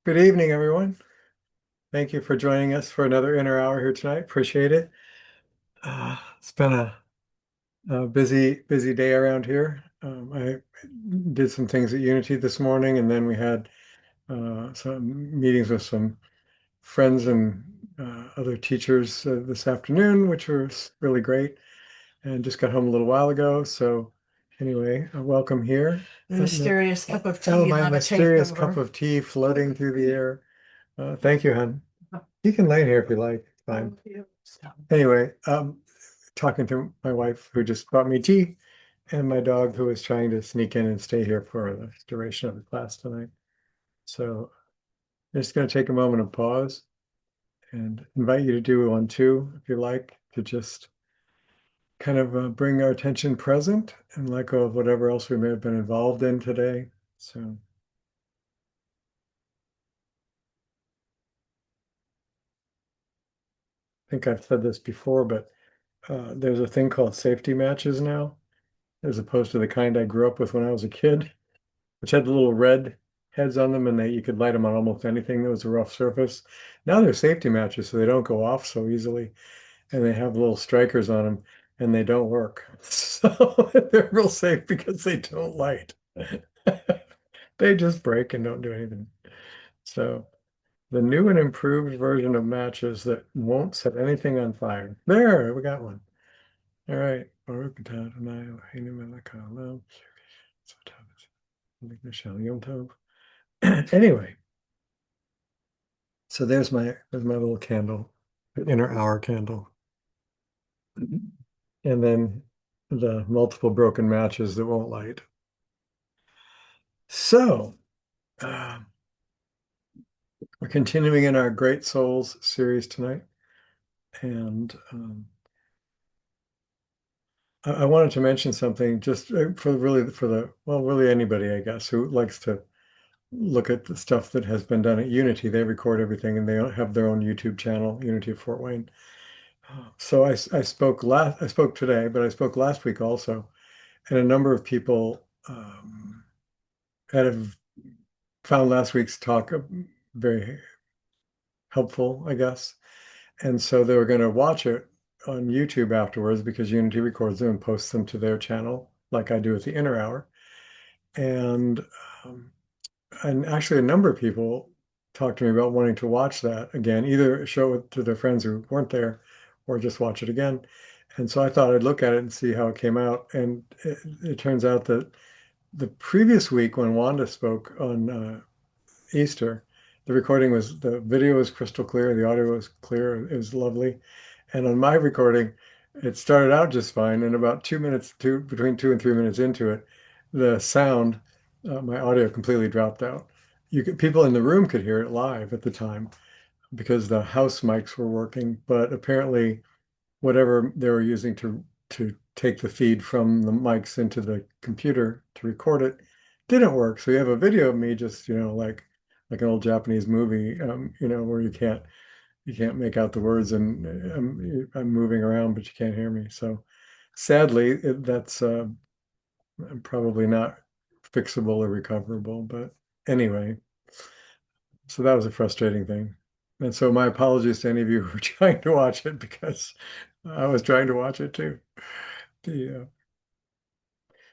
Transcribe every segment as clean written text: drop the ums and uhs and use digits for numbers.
Good evening, everyone. Thank you for joining us for another inner hour here tonight. Appreciate it. It's been a busy day around here. I did some things at Unity this morning, and then we had some meetings with some friends and other teachers this afternoon, which was really great. And just got home a little while ago. So anyway, welcome here. The mysterious cup of tea Oh, my on a mysterious cup takeover. of tea floating through the air. Thank you, hon. You can lay here if you like. It's fine. Anyway, talking to my wife who just brought me tea and my dog who is trying to sneak in and stay here for the duration of the class tonight. So I'm just going to take a moment of pause and invite you to do one too, if you like, to just kind of bring our attention present and let go of whatever else we may have been involved in today. So I think I've said this before, but there's a thing called safety matches now, as opposed to the kind I grew up with when I was a kid, which had the little red heads on them and you could light them on almost anything that was a rough surface. Now they're safety matches, so they don't go off so easily, and they have little strikers on them and they don't work. So they're real safe because they don't light. They just break and don't do anything. So the new and improved version of matches that won't set anything on fire. There, we got one. All right. Anyway, so there's my little candle, the inner hour candle. And then the multiple broken matches that won't light. So uh, we're continuing in our Great Souls series tonight. And I wanted to mention something just really anybody, I guess, who likes to look at the stuff that has been done at Unity. They record everything and they have their own YouTube channel, Unity of Fort Wayne. So I spoke today, but I spoke last week also, and a number of people have found last week's talk very helpful, I guess. And so they were going to watch it on YouTube afterwards because Unity records them and posts them to their channel, like I do at the Inner Hour. And um, and actually, a number of people talked to me about wanting to watch that again, either show it to their friends who weren't there or just watch it again. And so I thought I'd look at it and see how it came out. And it turns out that the previous week when Wanda spoke on Easter, the video was crystal clear, the audio was clear, it was lovely. And on my recording, it started out just fine. And about between 2 and 3 minutes into it, the sound, my audio completely dropped out. People in the room could hear it live at the time because the house mics were working, but apparently whatever they were using to take the feed from the mics into the computer to record it didn't work. So you have a video of me just, like an old Japanese movie, where you can't make out the words and I'm moving around, but you can't hear me. So sadly, that's probably not fixable or recoverable. But anyway, so that was a frustrating thing. And so my apologies to any of you who were trying to watch it because I was trying to watch it too.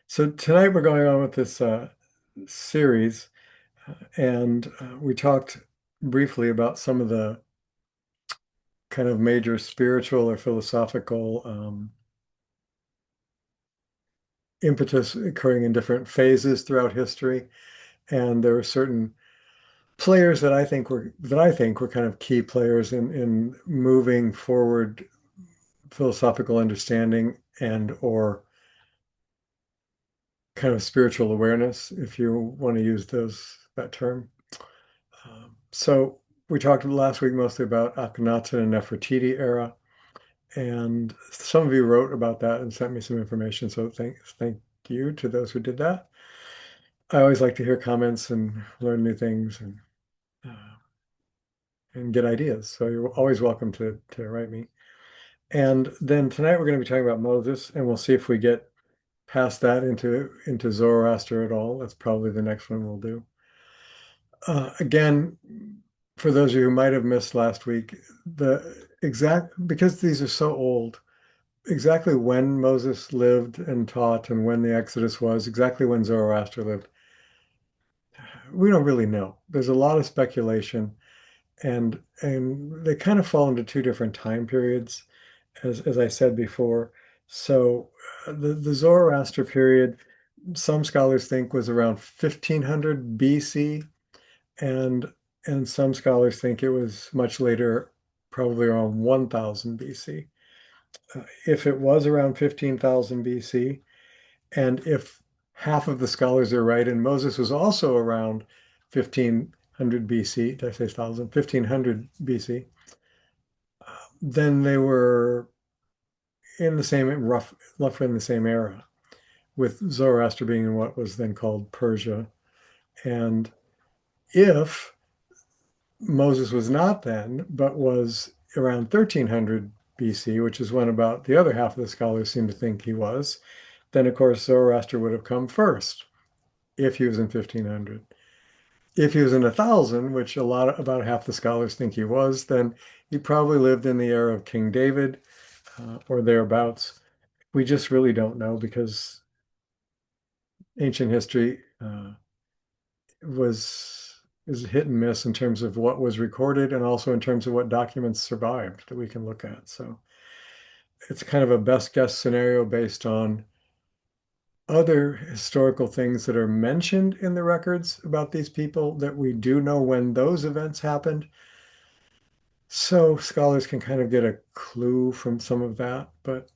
So tonight we're going on with this series, and we talked briefly about some of the kind of major spiritual or philosophical impetus occurring in different phases throughout history. And there were certain players that I think were kind of key players in moving forward philosophical understanding and or kind of spiritual awareness, if you want to use that term. So we talked last week mostly about Akhenaten and Nefertiti era, and some of you wrote about that and sent me some information. So thank you to those who did that. I always like to hear comments and learn new things uh, and get ideas. So you're always welcome to write me. And then tonight we're going to be talking about Moses, and we'll see if we get past that into Zoroaster at all. That's probably the next one we'll do. Again, for those of you who might have missed last week, because these are so old, exactly when Moses lived and taught and when the Exodus was, exactly when Zoroaster lived, we don't really know. There's a lot of speculation, and they kind of fall into two different time periods, as I said before. So the Zoroaster period, some scholars think was around 1500 BC, and and some scholars think it was much later, probably around 1000 BC. If it was around 15,000 BC, and if half of the scholars are right, and Moses was also around 1500 BC, did I say 1000? 1500 BC, then they were in the same roughly in the same era, with Zoroaster being in what was then called Persia. And if Moses was not then, but was around 1300 BC, which is when about the other half of the scholars seem to think he was, then of course Zoroaster would have come first if he was in 1500. If he was in 1000, which about half the scholars think he was, then he probably lived in the era of King David or thereabouts. We just really don't know because ancient history was is hit and miss in terms of what was recorded and also in terms of what documents survived that we can look at. So it's kind of a best guess scenario based on other historical things that are mentioned in the records about these people that we do know when those events happened. So scholars can kind of get a clue from some of that, but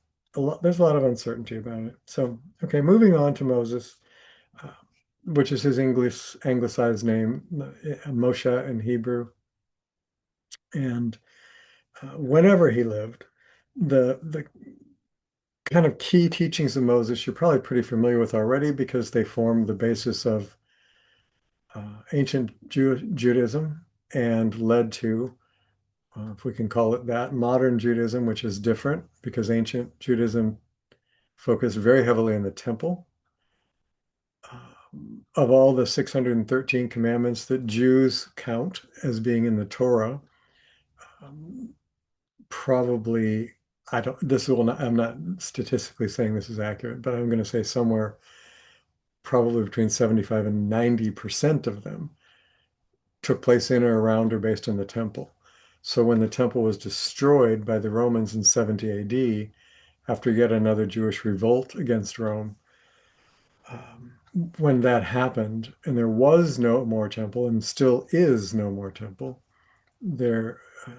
there's a lot of uncertainty about it. So, okay, moving on to Moses, uh, which is his English anglicized name, Moshe in Hebrew. And whenever he lived, the kind of key teachings of Moses you're probably pretty familiar with already because they form the basis of ancient Judaism and led to, if we can call it that, modern Judaism, which is different because ancient Judaism focused very heavily on the temple. Of all the 613 commandments that Jews count as being in the Torah, um, probably, I don't, this will not, I'm not statistically saying this is accurate, but I'm going to say somewhere probably between 75 and 90% of them took place in or around or based on the temple. So when the temple was destroyed by the Romans in 70 AD, after yet another Jewish revolt against Rome, um, when that happened, and there was no more temple, and still is no more temple, there uh,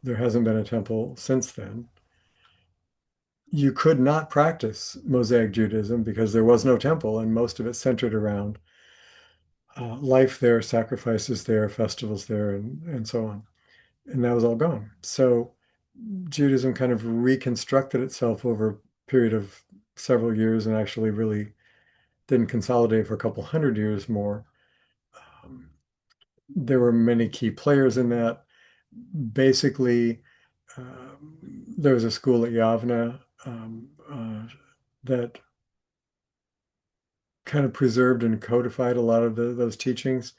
there hasn't been a temple since then. You could not practice Mosaic Judaism because there was no temple, and most of it centered around life there, sacrifices there, festivals there, and so on. And that was all gone. So Judaism kind of reconstructed itself over a period of several years and actually really didn't consolidate for a couple hundred years more. Um, there were many key players in that. Basically, there was a school at Yavna that kind of preserved and codified a lot of those teachings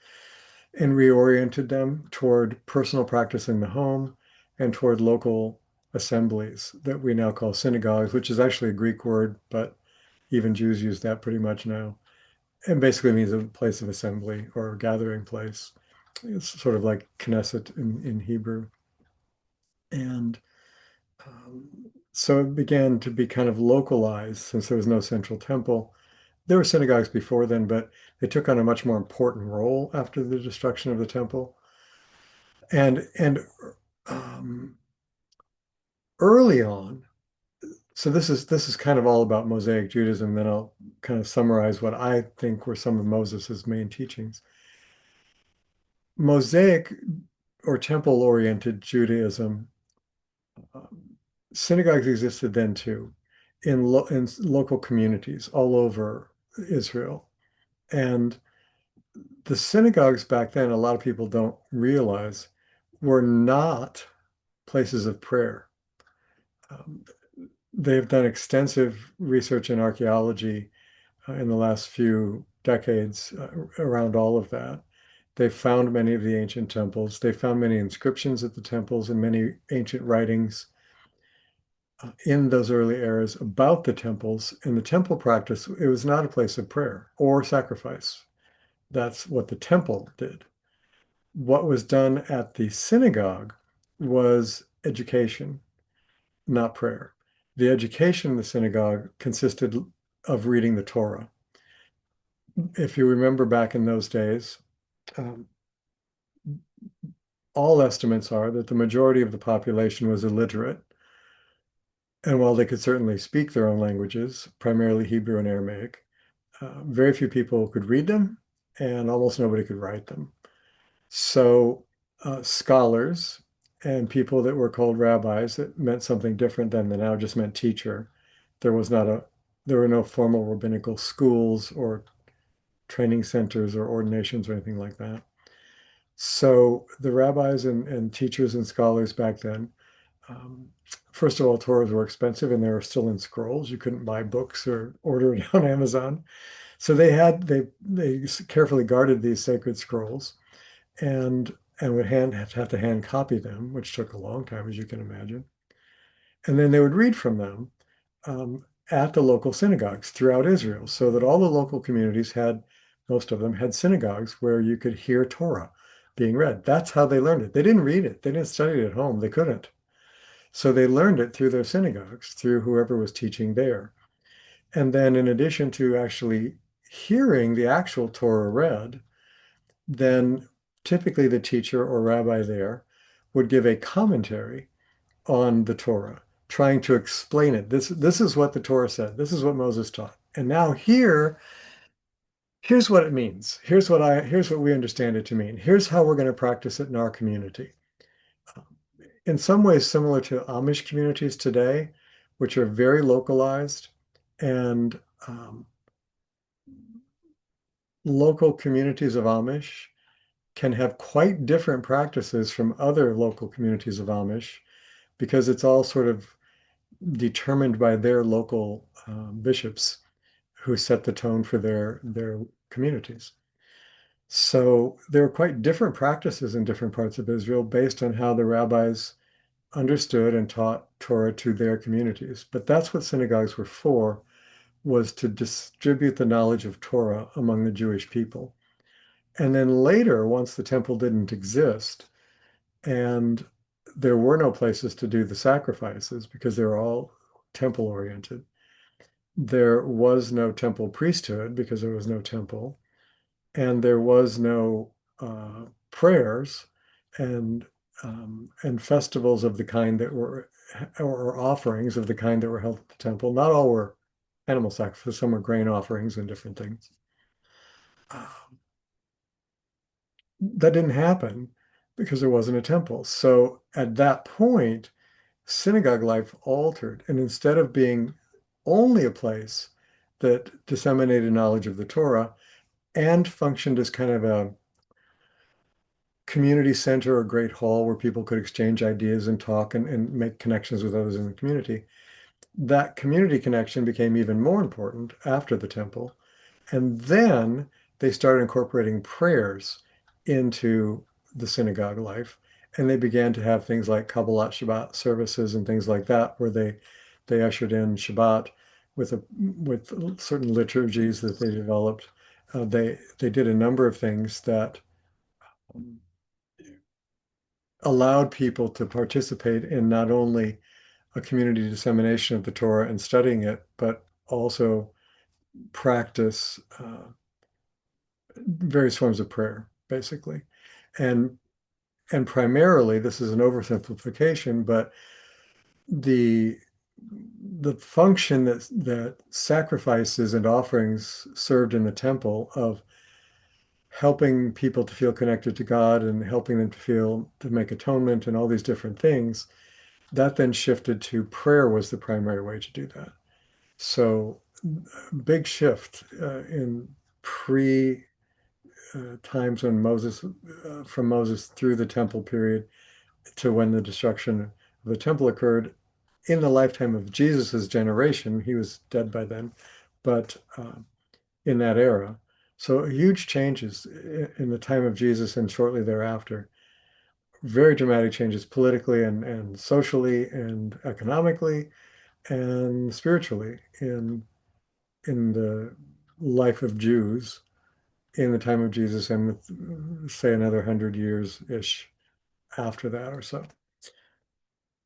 and reoriented them toward personal practice in the home and toward local assemblies that we now call synagogues, which is actually a Greek word, but even Jews use that pretty much now. And basically means a place of assembly or a gathering place. It's sort of like Knesset in Hebrew. And so it began to be kind of localized since there was no central temple. There were synagogues before then, but they took on a much more important role after the destruction of the temple. And um, early on, so this is kind of all about Mosaic Judaism. Then I'll kind of summarize what I think were some of Moses's main teachings. Mosaic or temple-oriented Judaism, synagogues existed then too, in local communities all over Israel. And the synagogues back then, a lot of people don't realize, were not places of prayer. Um, they've done extensive research in archaeology in the last few decades around all of that. They found many of the ancient temples. They found many inscriptions at the temples and many ancient writings in those early eras about the temples. In the temple practice, it was not a place of prayer or sacrifice. That's what the temple did. What was done at the synagogue was education, not prayer. The education in the synagogue consisted of reading the Torah. If you remember back in those days, um, all estimates are that the majority of the population was illiterate. And while they could certainly speak their own languages, primarily Hebrew and Aramaic, very few people could read them, and almost nobody could write them. So scholars and people that were called rabbis, that meant something different than the now just meant teacher. There was not a, there were no formal rabbinical schools or training centers or ordinations or anything like that. So the rabbis and teachers and scholars back then, um, first of all, Torahs were expensive and they were still in scrolls. You couldn't buy books or order it on Amazon. So they carefully guarded these sacred scrolls and would have to hand copy them, which took a long time, as you can imagine. And then they would read from them at the local synagogues throughout Israel, so that all the local communities had, most of them had synagogues where you could hear Torah being read. That's how they learned it. They didn't read it. They didn't study it at home. They couldn't. So they learned it through their synagogues, through whoever was teaching there. And then in addition to actually hearing the actual Torah read, then typically the teacher or rabbi there would give a commentary on the Torah, trying to explain it. This is what the Torah said. This is what Moses taught. And now here's what it means. Here's what we understand it to mean. Here's how we're going to practice it in our community. In some ways similar to Amish communities today, which are very localized, and local communities of Amish can have quite different practices from other local communities of Amish because it's all sort of determined by their local bishops who set the tone for their communities. So there are quite different practices in different parts of Israel based on how the rabbis understood and taught Torah to their communities. But that's what synagogues were for, was to distribute the knowledge of Torah among the Jewish people. And then later, once the temple didn't exist and there were no places to do the sacrifices because they were all temple oriented, there was no temple priesthood because there was no temple, and there was no prayers and festivals of the kind that were, or offerings of the kind that were held at the temple. Not all were animal sacrifices, some were grain offerings and different things. That didn't happen because there wasn't a temple. So at that point, synagogue life altered. And instead of being only a place that disseminated knowledge of the Torah and functioned as kind of a community center or great hall where people could exchange ideas and talk and make connections with others in the community, that community connection became even more important after the temple. And then they started incorporating prayers into the synagogue life. And they began to have things like Kabbalat Shabbat services and things like that, where they ushered in Shabbat with certain liturgies that they developed. They did a number of things that allowed people to participate in not only a community dissemination of the Torah and studying it, but also practice various forms of prayer, basically. And primarily, this is an oversimplification, but the function that sacrifices and offerings served in the temple of helping people to feel connected to God and helping them to make atonement and all these different things, that then shifted to prayer was the primary way to do that. So big shift in pre times when from Moses through the temple period to when the destruction of the temple occurred in the lifetime of Jesus's generation. He was dead by then, but in that era, So huge changes in the time of Jesus and shortly thereafter. Very dramatic changes politically and socially and economically and spiritually in the life of Jews in the time of Jesus and with, say, another 100 years-ish after that or so.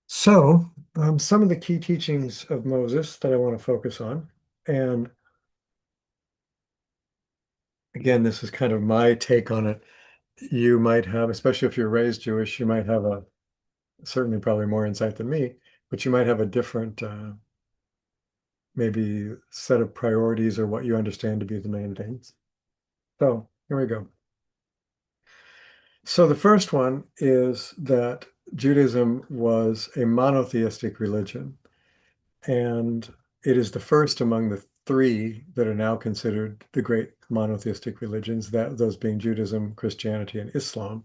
So, some of the key teachings of Moses that I want to focus on, and again, this is kind of my take on it. You might have, especially if you're raised Jewish, you might have a certainly probably more insight than me, but you might have a different maybe set of priorities or what you understand to be the main things. So here we go. So the first one is that Judaism was a monotheistic religion, and it is the first among the three that are now considered the great monotheistic religions, that those being Judaism, Christianity, and Islam.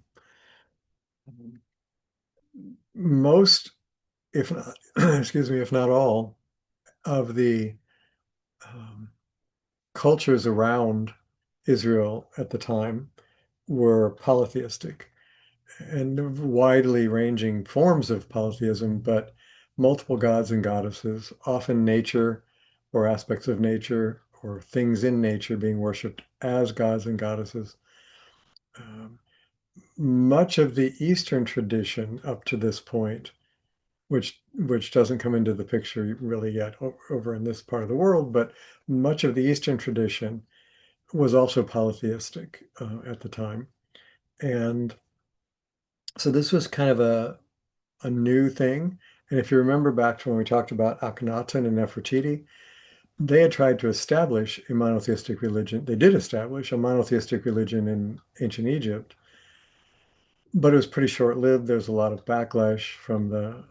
Most, if not, excuse me, if not all, of the um, cultures around Israel at the time were polytheistic and widely ranging forms of polytheism, but multiple gods and goddesses, often nature or aspects of nature or things in nature being worshipped as gods and goddesses. Um, Much of the Eastern tradition up to this point, which doesn't come into the picture really yet over in this part of the world, but much of the Eastern tradition was also polytheistic at the time. And so this was kind of a new thing. And if you remember back to when we talked about Akhenaten and Nefertiti, they had tried to establish a monotheistic religion. They did establish a monotheistic religion in ancient Egypt, but it was pretty short-lived. There's a lot of backlash from the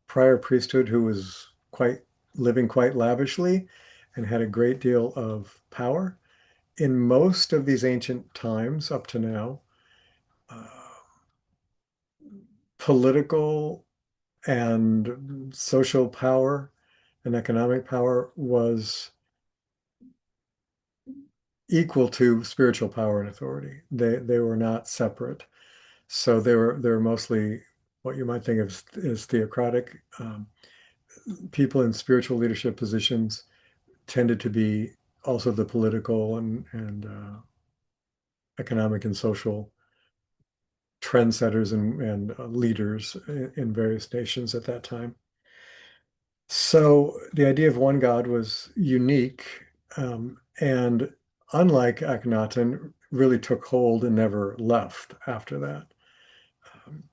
prior priesthood who was quite living quite lavishly and had a great deal of power. In most of these ancient times up to now, uh, political and social power and economic power was equal to spiritual power and authority. They were not separate. So they were mostly what you might think of as theocratic. People in spiritual leadership positions tended to be also the political and economic and social trendsetters and leaders in various nations at that time. So the idea of one God was unique, and unlike Akhenaten, really took hold and never left after that. Um,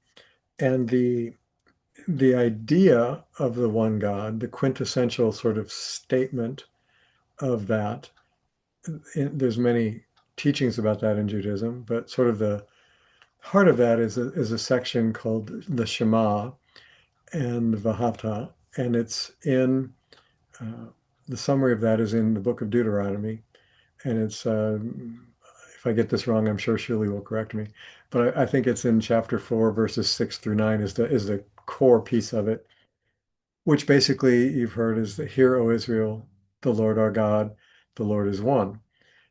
and the idea of the one God, the quintessential sort of statement of that, there's many teachings about that in Judaism, but sort of the heart of that is a section called the Shema and Vahata, and it's in uh, the summary of that is in the book of Deuteronomy, and it's if I get this wrong, I'm sure Shirley will correct me, but I think it's in chapter 4, verses 6 through 9 is the core piece of it, which basically you've heard is that hear, O Israel, the Lord our God, the Lord is one.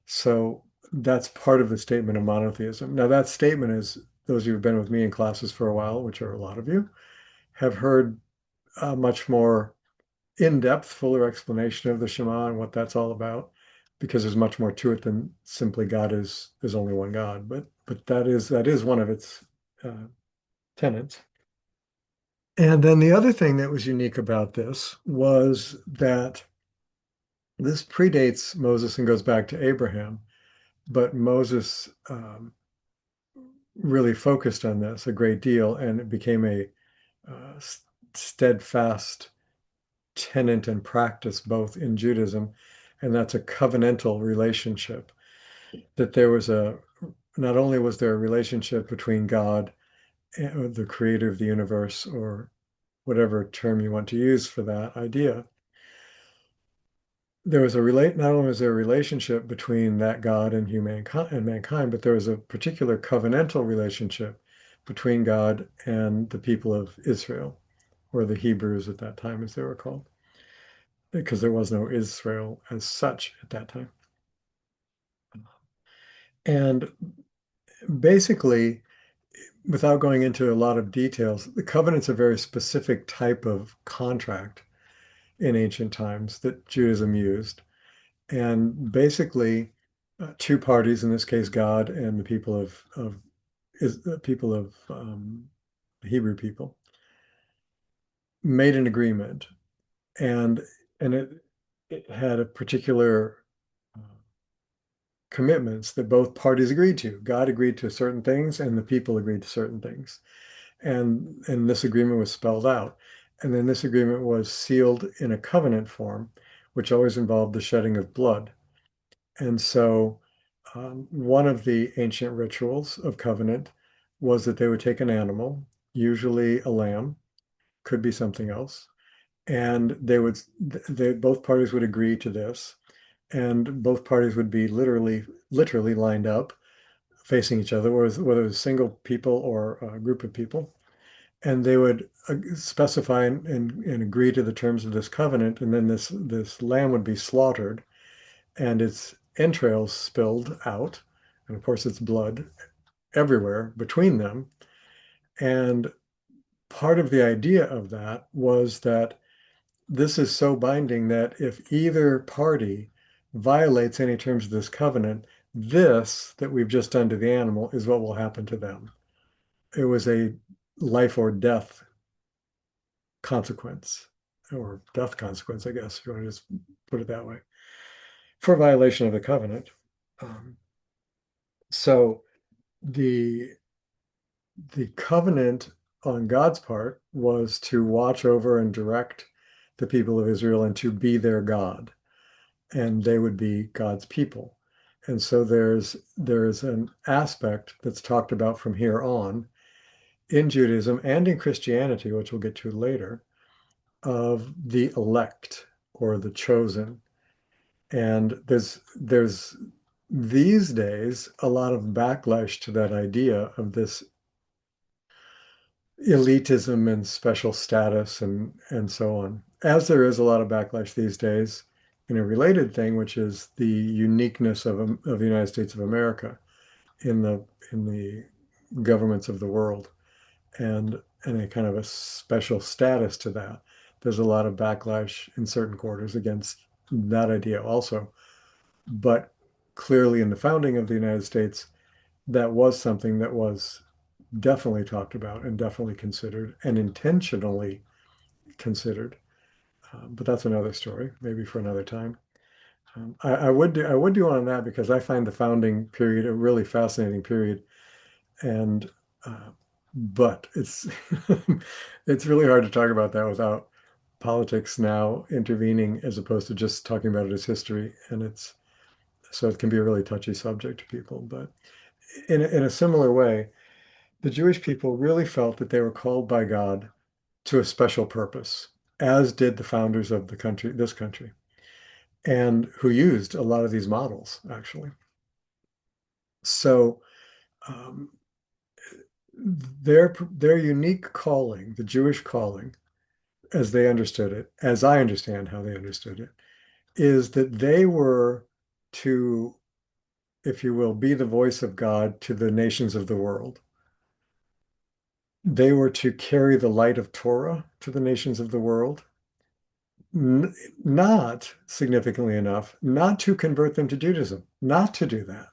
So that's part of the statement of monotheism. Now that statement is those of you who've been with me in classes for a while, which are a lot of you, have heard a much more in-depth, fuller explanation of the Shema and what that's all about, because there's much more to it than simply God is only one God. But that is one of its uh, tenets. And then the other thing that was unique about this was that this predates Moses and goes back to Abraham, but Moses really focused on this a great deal, and it became a uh, steadfast tenet and practice both in Judaism, and that's a covenantal relationship. That there was not only was there a relationship between God and the creator of the universe, or whatever term you want to use for that idea, not only was there a relationship between that God and mankind, but there was a particular covenantal relationship between God and the people of Israel, or the Hebrews at that time, as they were called, because there was no Israel as such at that time. And basically, without going into a lot of details, the covenant's a very specific type of contract in ancient times that Judaism used. And basically, two parties, in this case, God and the people of the Hebrew people, made an agreement, and it had a particular uh, commitments that both parties agreed to. God agreed to certain things, and the people agreed to certain things. And this agreement was spelled out. And then this agreement was sealed in a covenant form, which always involved the shedding of blood. And so one of the ancient rituals of covenant was that they would take an animal, usually a lamb, could be something else, and both parties would agree to this, and both parties would be literally lined up facing each other, whether it was single people or a group of people, and they would specify and agree to the terms of this covenant, and then this lamb would be slaughtered and its entrails spilled out, and of course its blood everywhere between them. And part of the idea of that was that this is so binding that if either party violates any terms of this covenant, this that we've just done to the animal is what will happen to them. It was a life or death consequence, or death consequence, I guess, if you want to just put it that way, for violation of the covenant. Um, so the the covenant on God's part was to watch over and direct the people of Israel and to be their God, and they would be God's people. And so there's an aspect that's talked about from here on in Judaism and in Christianity, which we'll get to later, of the elect or the chosen. And there's these days a lot of backlash to that idea of this elitism and special status and so on. As there is a lot of backlash these days in a related thing, which is the uniqueness of the United States of America in the governments of the world, and a kind of a special status to that. There's a lot of backlash in certain quarters against that idea also. But clearly in the founding of the United States, that was something that was definitely talked about and definitely considered and intentionally considered. But that's another story, maybe for another time. I would do on that because I find the founding period a really fascinating period, and but it's it's really hard to talk about that without politics now intervening as opposed to just talking about it as history, and it's so it can be a really touchy subject to people. But in a similar way, the Jewish people really felt that they were called by God to a special purpose, as did the founders of the country, this country, and who used a lot of these models, actually. So um, their unique calling, the Jewish calling, as they understood it, as I understand how they understood it, is that they were to, if you will, be the voice of God to the nations of the world. They were to carry the light of Torah to the nations of the world, not significantly enough, not to convert them to Judaism, not to do that,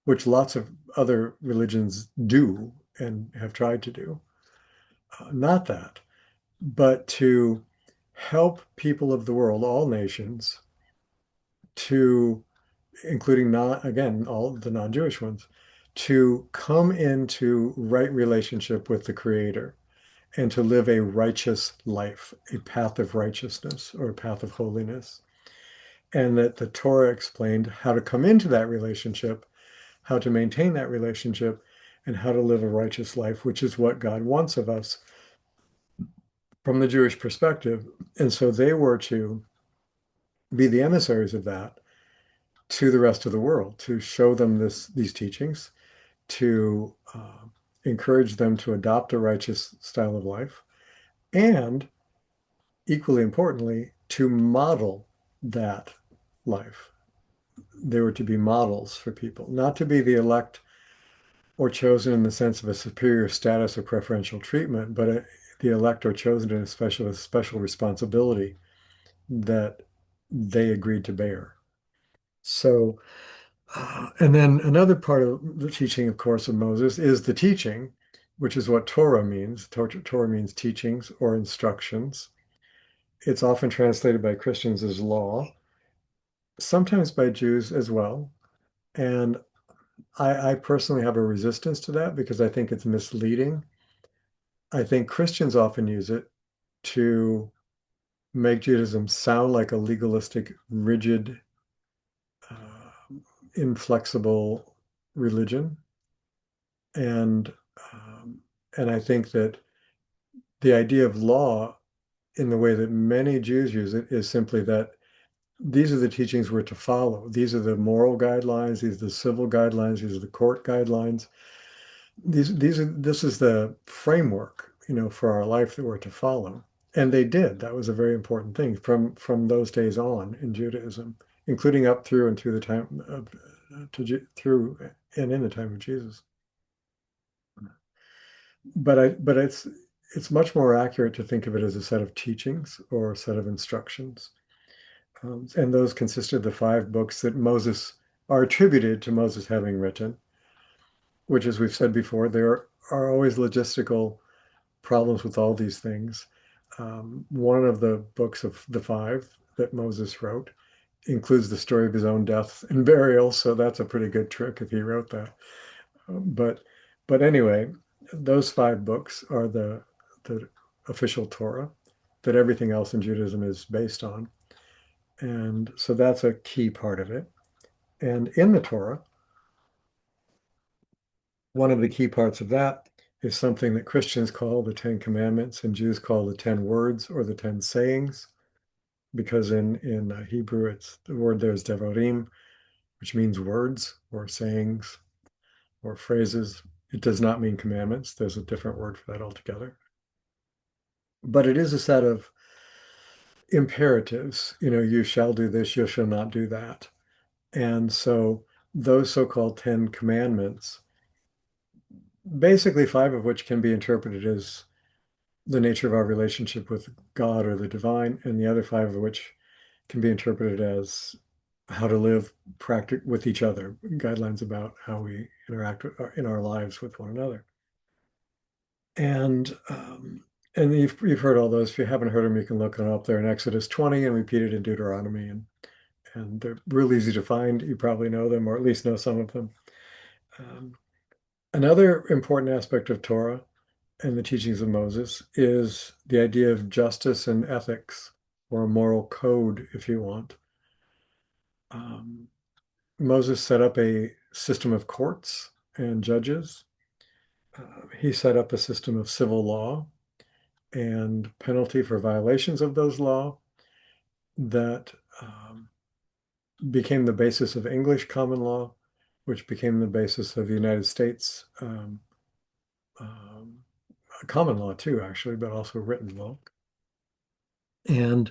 which lots of other religions do and have tried to do. Not that, but to help people of the world, all nations, to, including not, again, all the non-Jewish ones, to come into right relationship with the Creator and to live a righteous life, a path of righteousness or a path of holiness. And that the Torah explained how to come into that relationship, how to maintain that relationship, and how to live a righteous life, which is what God wants of us from the Jewish perspective. And so they were to be the emissaries of that to the rest of the world, to show them these teachings, to encourage them to adopt a righteous style of life, and equally importantly, to model that life. they were to be models for people, not to be the elect or chosen in the sense of a superior status or preferential treatment, but the elect or chosen in a special responsibility that they agreed to bear. So, and then another part of the teaching, of course, of Moses is the teaching, which is what Torah means. Torah means teachings or instructions. It's often translated by Christians as law, sometimes by Jews as well. And I personally have a resistance to that because I think it's misleading. I think Christians often use it to make Judaism sound like a legalistic, rigid, uh, inflexible religion. And um, and I think that the idea of law, in the way that many Jews use it, is simply that these are the teachings we're to follow. These are the moral guidelines. These are the civil guidelines. These are the court guidelines. This is the framework, for our life that we're to follow. And they did. That was a very important thing from those days on in Judaism, including up through and through the time of through and in the time of Jesus. But it's much more accurate to think of it as a set of teachings or a set of instructions. And those consist of the five books that Moses are attributed to Moses having written, which, as we've said before, there are always logistical problems with all these things. One of the books of the five that Moses wrote includes the story of his own death and burial, so that's a pretty good trick if he wrote that. But but anyway, those five books are the official Torah that everything else in Judaism is based on. And so that's a key part of it. And in the Torah, one of the key parts of that is something that Christians call the Ten Commandments and Jews call the 10 words or the 10 sayings, because in Hebrew, it's the word there is devarim, which means words or sayings or phrases. It does not mean commandments. There's a different word for that altogether. But it is a set of imperatives. You shall do this, you shall not do that. And so those so-called 10 commandments, basically five of which can be interpreted as the nature of our relationship with God or the divine, and the other five of which can be interpreted as how to live with each other, guidelines about how we interact in our lives with one another. And you've heard all those. If you haven't heard them, you can look them up there in Exodus 20 and repeated in Deuteronomy, and they're real easy to find. You probably know them, or at least know some of them. Another important aspect of Torah and the teachings of Moses is the idea of justice and ethics, or a moral code, if you want. Moses set up a system of courts and judges. He set up a system of civil law and penalty for violations of those law that became the basis of English common law, which became the basis of the United States common law too, actually, but also written law. And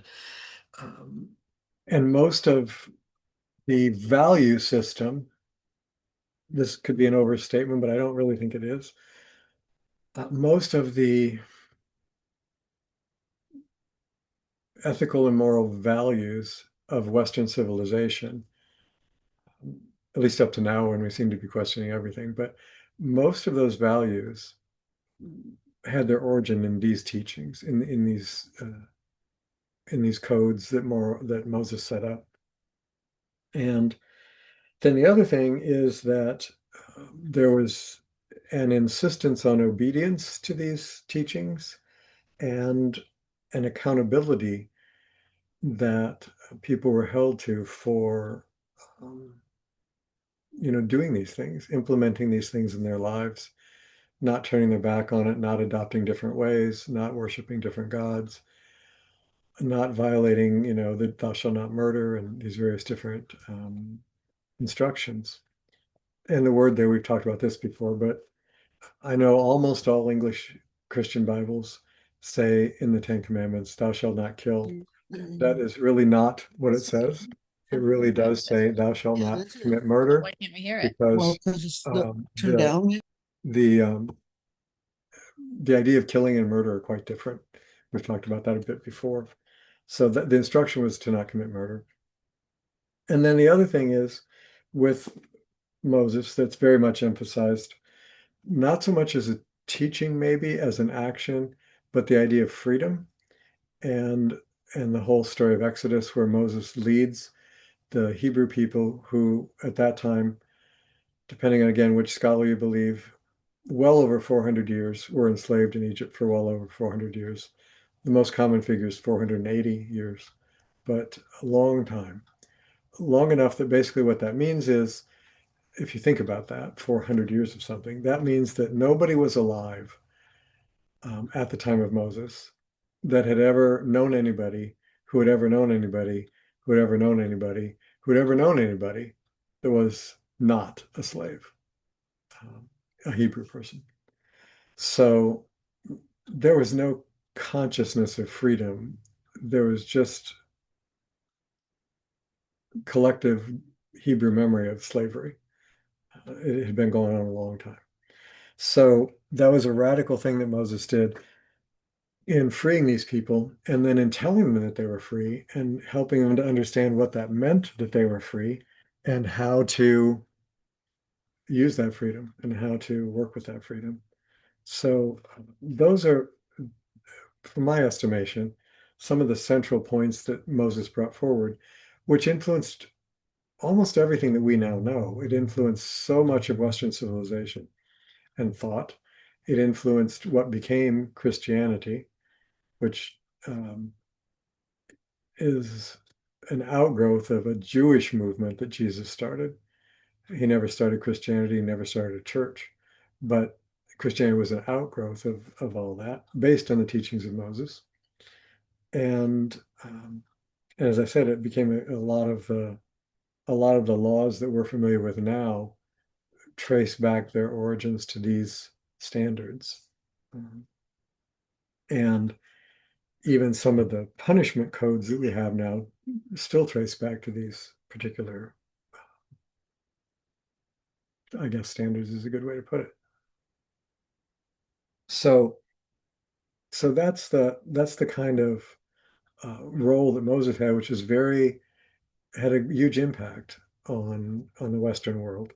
most of the value system, this could be an overstatement, but I don't really think it is. Most of the ethical and moral values of Western civilization, at least up to now when we seem to be questioning everything, but most of those values had their origin in these teachings, in these codes that Moses set up. And then the other thing is that there was an insistence on obedience to these teachings and an accountability that people were held to for doing these things, implementing these things in their lives, not turning their back on it, not adopting different ways, not worshiping different gods, not violating, the thou shalt not murder and these various different instructions. And the word there, we've talked about this before, but I know almost all English Christian Bibles say in the Ten Commandments, thou shalt not kill. That is really not what it says. it really does say thou shalt Yeah, not that's it. commit murder Why can't we hear it? Well, because because it's not turned the down. the the idea of killing and murder are quite different. We've talked about that a bit before. So the instruction was to not commit murder. And then the other thing is with Moses that's very much emphasized, not so much as a teaching maybe as an action, but the idea of freedom and and the whole story of Exodus where Moses leads the Hebrew people who at that time, depending on again which scholar you believe, well over 400 years were enslaved in Egypt for well over 400 years. The most common figure is 480 years, but a long time. Long enough that basically what that means is, if you think about that, 400 years of something, that means that nobody was alive at the time of Moses that had ever known anybody who had ever known anybody who had ever known anybody who had ever known anybody that was not a slave, a Hebrew person. So there was no consciousness of freedom. There was just collective Hebrew memory of slavery. It had been going on a long time. So that was a radical thing that Moses did in freeing these people and then in telling them that they were free and helping them to understand what that meant that they were free and how to use that freedom and how to work with that freedom. So those are, from my estimation, some of the central points that Moses brought forward, which influenced almost everything that we now know. It influenced so much of Western civilization and thought. It influenced what became Christianity, which is an outgrowth of a Jewish movement that Jesus started. He never started Christianity, he never started a church, but Christianity was an outgrowth of all that based on the teachings of Moses. And as I said, it became a lot of the laws that we're familiar with now trace back their origins to these standards. And even some of the punishment codes that we have now still trace back to these particular, I guess, standards is a good way to put it. So that's the kind of role that Moses had, which is had a huge impact on the Western world,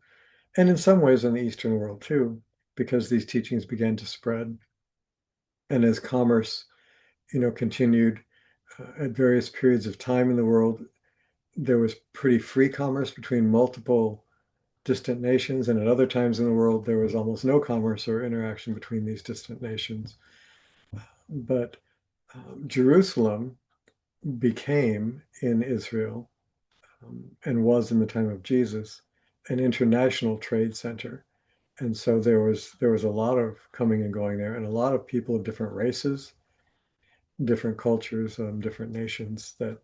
and in some ways on the Eastern world too, because these teachings began to spread, and as commerce, continued at various periods of time in the world, there was pretty free commerce between multiple distant nations, and at other times in the world, there was almost no commerce or interaction between these distant nations. But Jerusalem became in Israel and was in the time of Jesus an international trade center. And so there was a lot of coming and going there, and a lot of people of different races, different cultures, different nations that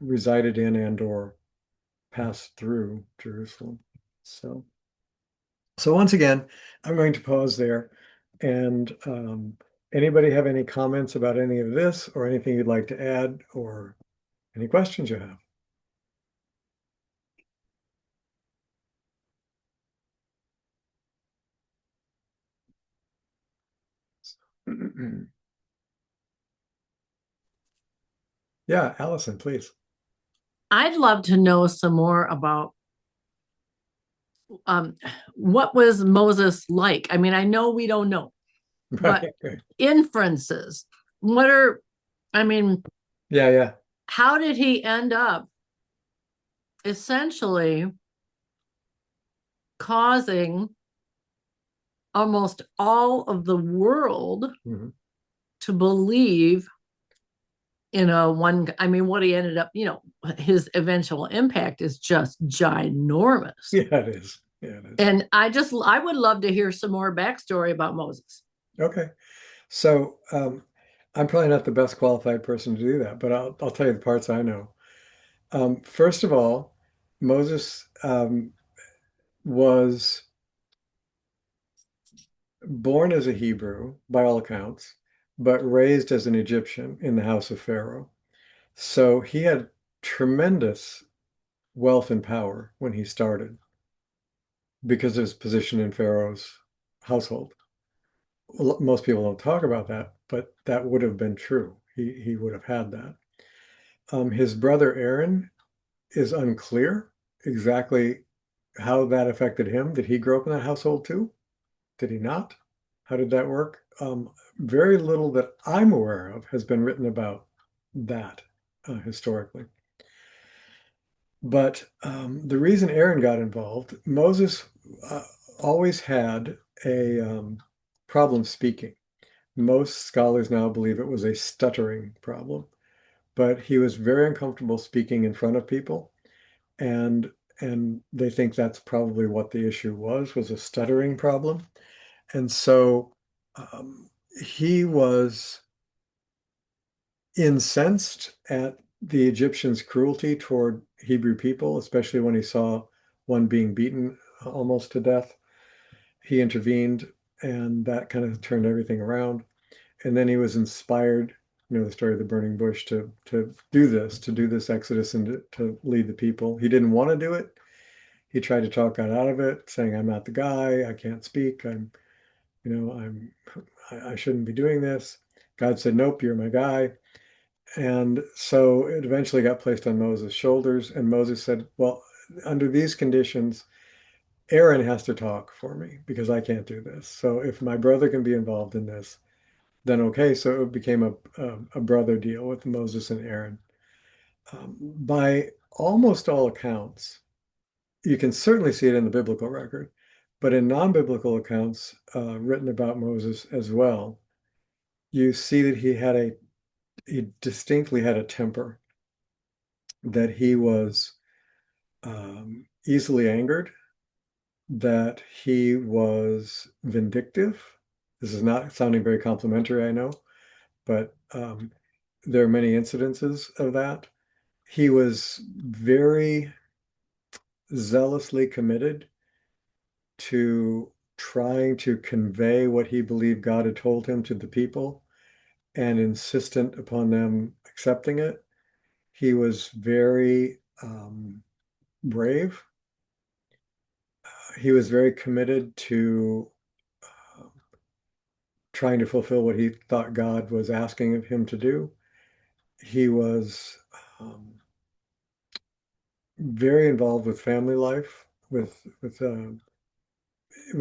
resided in and or passed through Jerusalem. So once again, I'm going to pause there. And anybody have any comments about any of this or anything you'd like to add or any questions you have? Yeah, Allison, please. I'd love to know some more about um, what was Moses like? I mean, I know we don't know, but Right. inferences. What are, I mean, Yeah, yeah. how did he end up essentially causing almost all of the world Mhm. to believe in I mean, what he ended up, his eventual impact is just ginormous. Yeah, it is. Yeah, it is. And I would love to hear some more backstory about Moses. Okay. So I'm probably not the best qualified person to do that, but I'll tell you the parts I know. First of all, Moses was born as a Hebrew by all accounts, but raised as an Egyptian in the house of Pharaoh. So he had tremendous wealth and power when he started because of his position in Pharaoh's household. Most people don't talk about that, but that would have been true. He would have had that. His brother Aaron is unclear exactly how that affected him. Did he grow up in that household too? Did he not? How did that work? Very little that I'm aware of has been written about that historically. But the reason Aaron got involved, Moses uh, always had a problem speaking. Most scholars now believe it was a stuttering problem, but he was very uncomfortable speaking in front of people, and they think that's probably what the issue was a stuttering problem. And so he was incensed at the Egyptians' cruelty toward Hebrew people, especially when he saw one being beaten almost to death. He intervened, and that kind of turned everything around. And then he was inspired, the story of the burning bush, to do this exodus and to lead the people. He didn't want to do it. He tried to talk God out of it, saying, "I'm not the guy. I can't speak. I shouldn't be doing this." God said, "Nope, you're my guy." And so it eventually got placed on Moses' shoulders, and Moses said, "Well, under these conditions, Aaron has to talk for me because I can't do this. So if my brother can be involved in this, then okay." So it became a brother deal with Moses and Aaron. By almost all accounts, you can certainly see it in the biblical record, but in non-biblical accounts written about Moses as well, you see that he distinctly had a temper, that he was easily angered, that he was vindictive. This is not sounding very complimentary, I know, but there are many incidences of that. He was very zealously committed to trying to convey what he believed God had told him to the people and insistent upon them accepting it. He was very brave. He was very committed to uh, trying to fulfill what he thought God was asking of him to do. He was very involved with family life, with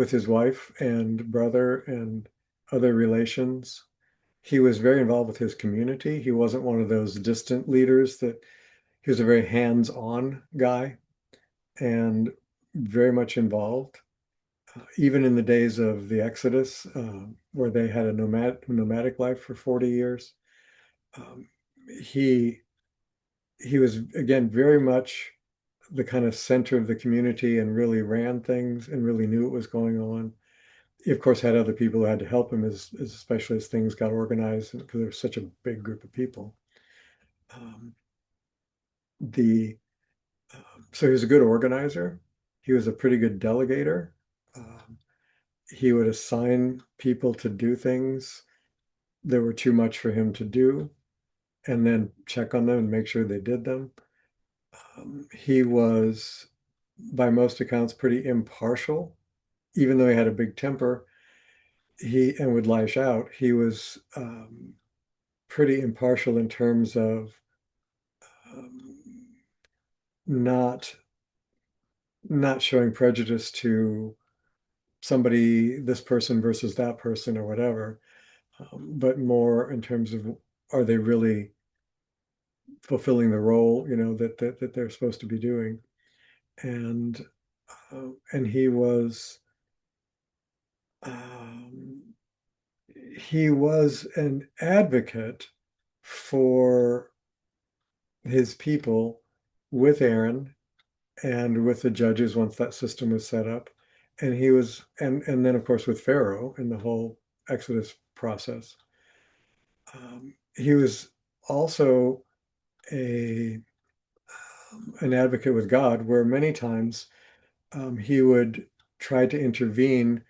his wife and brother and other relations. He was very involved with his community. He wasn't one of those distant leaders that he was a very hands-on guy and very much involved. Even in the days of the Exodus, where they had a nomadic life for 40 years, um, he he was again very much the kind of center of the community and really ran things and really knew what was going on. He, of course, had other people who had to help him especially as things got organized because there was such a big group of people. Um, the so he was a good organizer. He was a pretty good delegator. Um, he would assign people to do things that were too much for him to do, and then check on them and make sure they did them. He was, by most accounts, pretty impartial, even though he had a big temper. He and would lash out. He was pretty impartial in terms of um, not not showing prejudice to somebody, this person versus that person or whatever, but more in terms of are they really fulfilling the role, that they're supposed to be doing. And and um, he was an advocate for his people with Aaron and with the judges once that system was set up. And he was, and then of course with Pharaoh in the whole Exodus process. He was also a an advocate with God, where many times he would try to intervene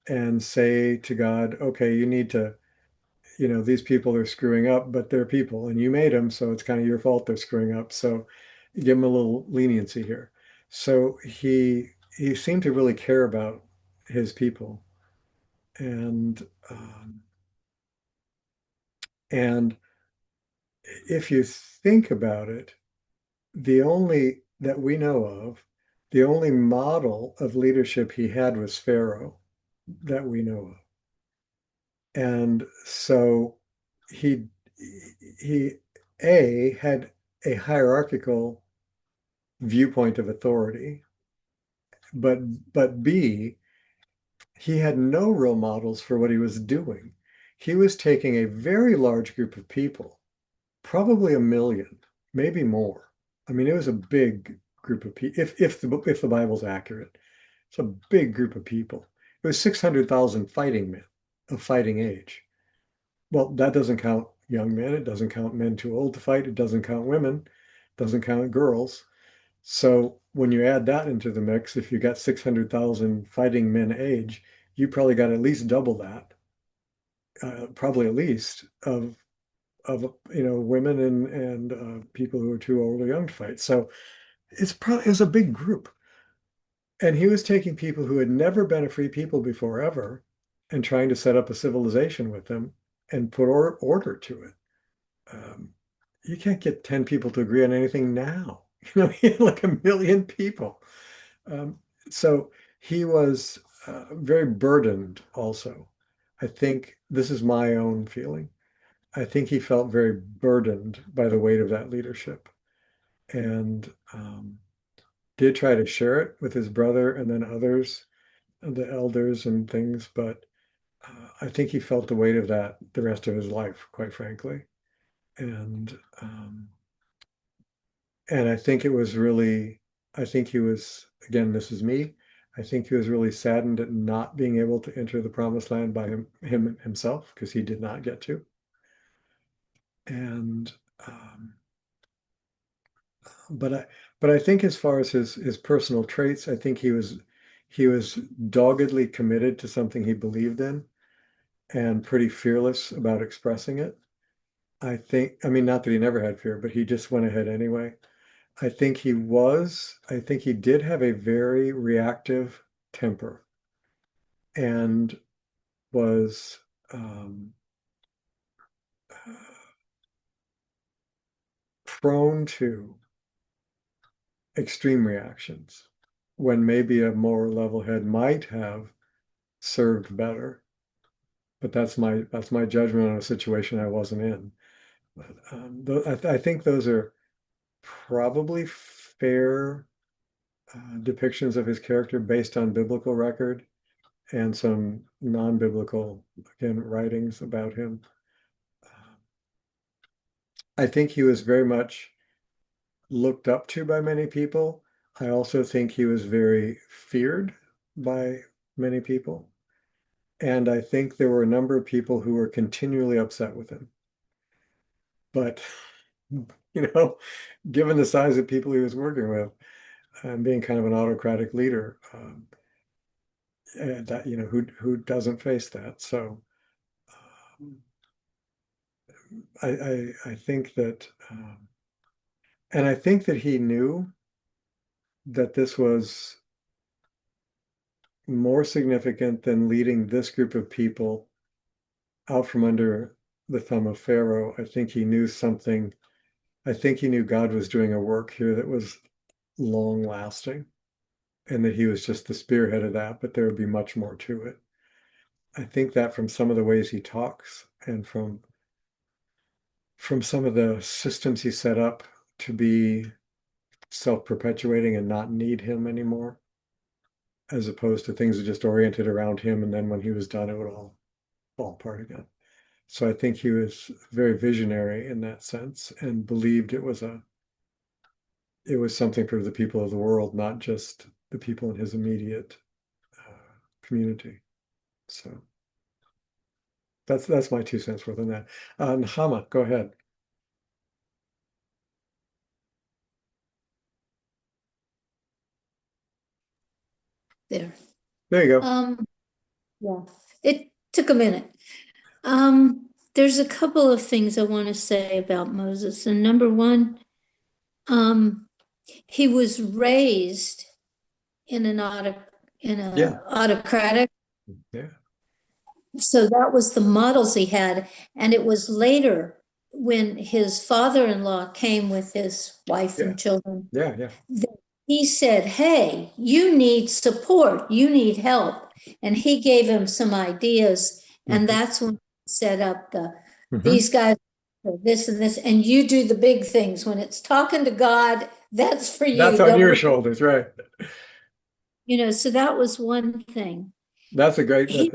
and say to God, "Okay, you need to these people are screwing up, but they're people and you made them, so it's kind of your fault they're screwing up. So give them a little leniency here. So he seemed to really care about his people. And and if you think about it, the only that we know of, the only model of leadership he had was Pharaoh that we know of. And so he he had a hierarchical viewpoint of authority, but B, he had no role models for what he was doing. He was taking a very large group of people, probably a million, maybe more. I mean, it was a big group of people. If the Bible's accurate, it's a big group of people. It was 600,000 fighting men of fighting age. Well, that doesn't count young men. It doesn't count men too old to fight. It doesn't count women. It doesn't count girls. So when you add that into the mix, if you got 600,000 fighting men age, you probably got at least double that, probably at least of women and people who are too old or young to fight. So it's a big group. And he was taking people who had never been a free people before ever and trying to set up a civilization with them and put order to it. Um, you can't get 10 people to agree on anything now. He had like a million people. Um, so he was very burdened also. I think this is my own feeling. I think he felt very burdened by the weight of that leadership and did try to share it with his brother and then others, the elders and things, but I think he felt the weight of that the rest of his life, quite frankly. And and I think it was really, I think he was, again, this is me. I think he was really saddened at not being able to enter the promised land by himself because he did not get to. And um, but I think as far as his personal traits, I think he was doggedly committed to something he believed in and pretty fearless about expressing it. I mean, not that he never had fear, but he just went ahead anyway. I think he did have a very reactive temper and was prone to extreme reactions when maybe a more level head might have served better. But that's my judgment on a situation I wasn't in. But I think those are probably fair depictions of his character based on biblical record and some non-biblical, again, writings about him. I think he was very much looked up to by many people. I also think he was very feared by many people. And I think there were a number of people who were continually upset with him. But, you know, given the size of people he was working with and being kind of an autocratic leader, that, who doesn't face that? So um, I think that, and I think that he knew that this was more significant than leading this group of people out from under the thumb of Pharaoh. I think he knew something. I think he knew God was doing a work here that was long lasting and that he was just the spearhead of that, but there would be much more to it. I think that from some of the ways he talks and from some of the systems he set up to be self-perpetuating and not need him anymore, as opposed to things that just oriented around him, and then when he was done, it would all fall apart again. So I think he was very visionary in that sense and believed it was something for the people of the world, not just the people in his immediate community. So that's my 2 cents worth on that. Hama, go ahead. There. There you go. Yeah, it took a minute. Um, there's a couple of things I want to say about Moses. And number one, he was raised in an Yeah. autocratic. Yeah. So that was the models he had. And it was later when his father-in-law came with his wife Yeah. and children, Yeah. Yeah. that he said, hey, you need support, you need help. And he gave him some ideas. And Mhm. that's when he set up Mhm. these guys, this and this, and you do the big things. When it's talking to God, that's for you. That's on your shoulders, right? So that was one thing. That's a great, He,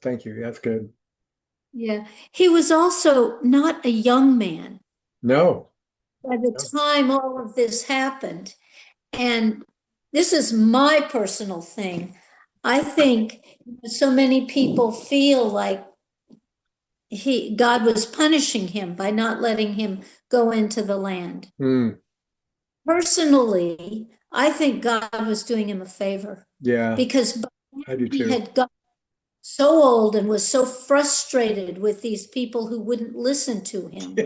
thank you. That's good. yeah, he was also not a young man No. by the No. time all of this happened. And this is my personal thing. I think so many people feel like God was punishing him by not letting him go into the land. Mm. Personally, I think God was doing him a favor Yeah, because I do he too. had got so old and was so frustrated with these people who wouldn't listen to him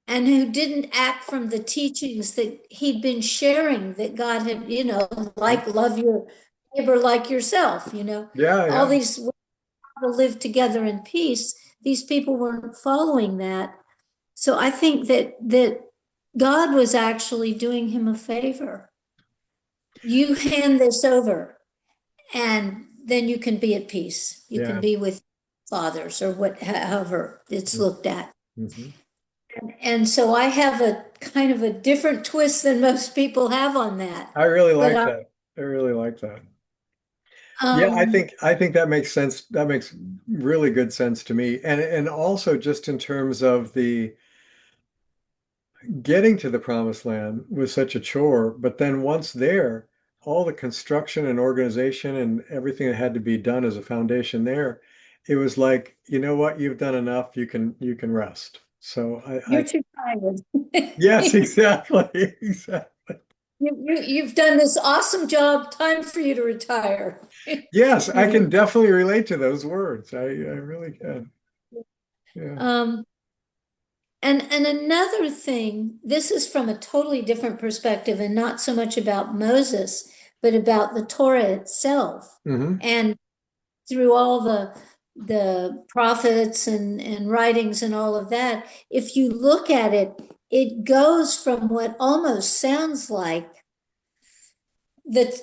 and who didn't act from the teachings that he'd been sharing, that God had, like love your neighbor like yourself, Yeah, all yeah. these to live together in peace. These people weren't following that. So I think that God was actually doing him a favor. You hand this over, and then you can be at peace. You Yeah. can be with fathers or however it's looked at. Mhm. And so I have a kind of a different twist than most people have on that. I really But like that. I really like that. Yeah, I um, think that makes sense. That makes really good sense to me. And also just in terms of the getting to the promised land was such a chore, but then once there, all the construction and organization and everything that had to be done as a foundation there, it was like, you know what, you've done enough, you can rest. So you're I too tired. yes, exactly. Exactly. You've done this awesome job. Time for you to retire. Yes, You I know. can definitely relate to those words. I really can. Yeah. Um, and another thing, this is from a totally different perspective and not so much about Moses, but about the Torah itself. Hmm. And through all the prophets and writings and all of that, if you look at it, it goes from what almost sounds like the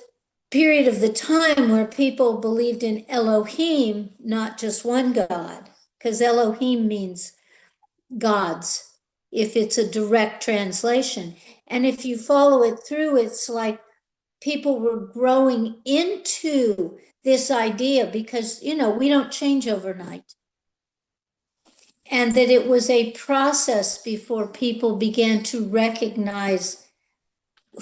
period of the time where people believed in Elohim, not just one God, because Elohim means gods, if it's a direct translation. And if you follow it through, it's like people were growing into this idea because, we don't change overnight. And that it was a process before people began to recognize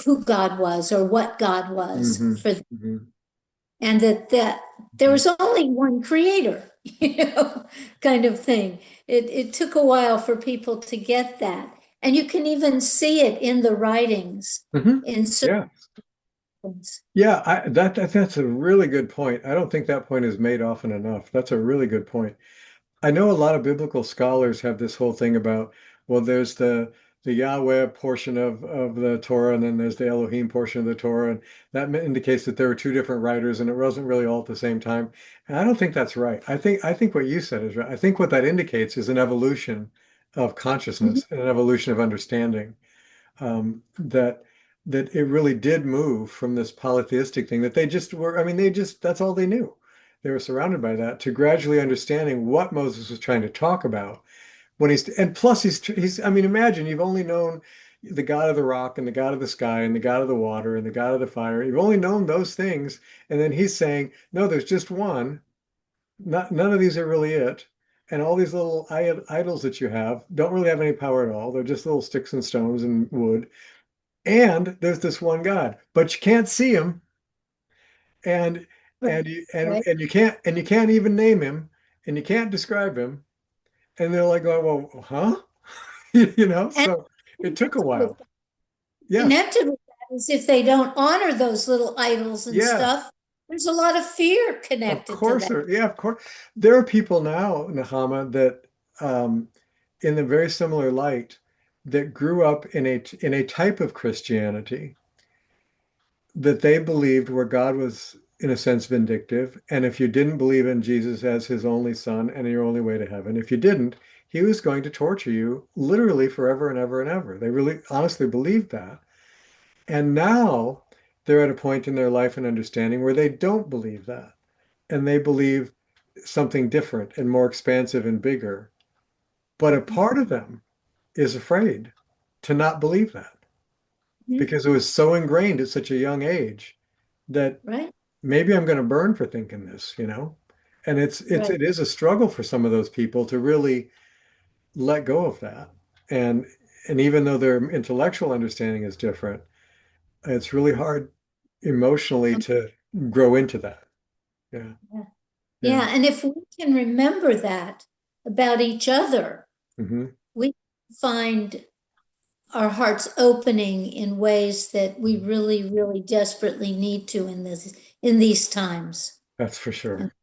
who God was or what God was Hmm. for them. Hmm. And that there was only one creator, kind of thing. It took a while for people to get that. And you can even see it in the writings Hmm. in certain Yeah. things. Yeah, that's a really good point. I don't think that point is made often enough. That's a really good point. I know a lot of biblical scholars have this whole thing about, well, there's the Yahweh portion of the Torah, and then there's the Elohim portion of the Torah, and that indicates that there were two different writers, and it wasn't really all at the same time. And I don't think that's right. I think what you said is right. I think what that indicates is an evolution of Mhm. consciousness and an evolution of understanding. That it really did move from this polytheistic thing that they just were. I mean, that's all they knew. They were surrounded by that to gradually understanding what Moses was trying to talk about when and plus he's I mean, imagine you've only known the God of the rock and the God of the sky and the God of the water and the God of the fire. You've only known those things, and then he's saying, no, there's just one. None of these are really it. And all these little idols that you have don't really have any power at all. They're just little sticks and stones and wood. And there's this one God, but you can't see him, and and you and, Right. and you can't even name him, and you can't describe him. And they're like, oh, well, huh? And So it took a while. with Yes, connected with that is if they don't honor those little idols and yes, stuff, there's a lot of fear of connected to course that. there, yeah, of course. There are people now, Nahama, that in a very similar light that grew up in a type of Christianity that they believed where God was, in a sense, vindictive. And if you didn't believe in Jesus as his only son and your only way to heaven, if you didn't, he was going to torture you literally forever and ever and ever. They really honestly believed that. And now they're at a point in their life and understanding where they don't believe that. And they believe something different and more expansive and bigger. But a part of them is afraid to not believe that Mhm. because it was so ingrained at such a young age that Right, maybe I'm going to burn for thinking this, you know? And right. it is a struggle for some of those people to really let go of that. And and even though their intellectual understanding is different, it's really hard emotionally to grow into that. Yeah. Yeah. Yeah. Yeah, and if we can remember that about each other, Hmm. we find our hearts opening in ways that we really, really desperately need to in these times. That's for And sure.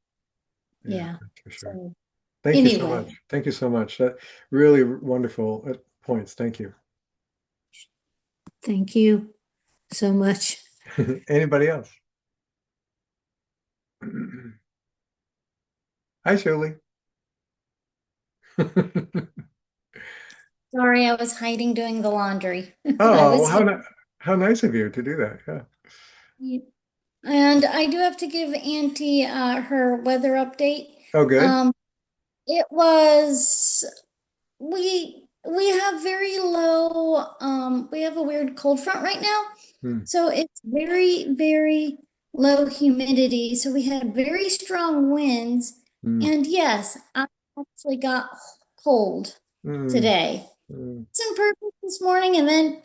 Yeah, yeah. that's for sure. So Thank you so anyway, much. Thank you so much. That really wonderful points. Thank you. thank you so much. Anybody else? Hi, Shirley. Sorry, I was hiding doing the laundry. I Oh, was well, here. how nice of you to do that. Yeah. And I do have to give Auntie her weather update. Oh, good. Um, it was we have very low we have a weird cold front right now. Hmm. So it's very, very low humidity. So we had very strong winds. Hmm. And yes, I actually got cold Hmm. today. Hmm. It's in purpose this morning and then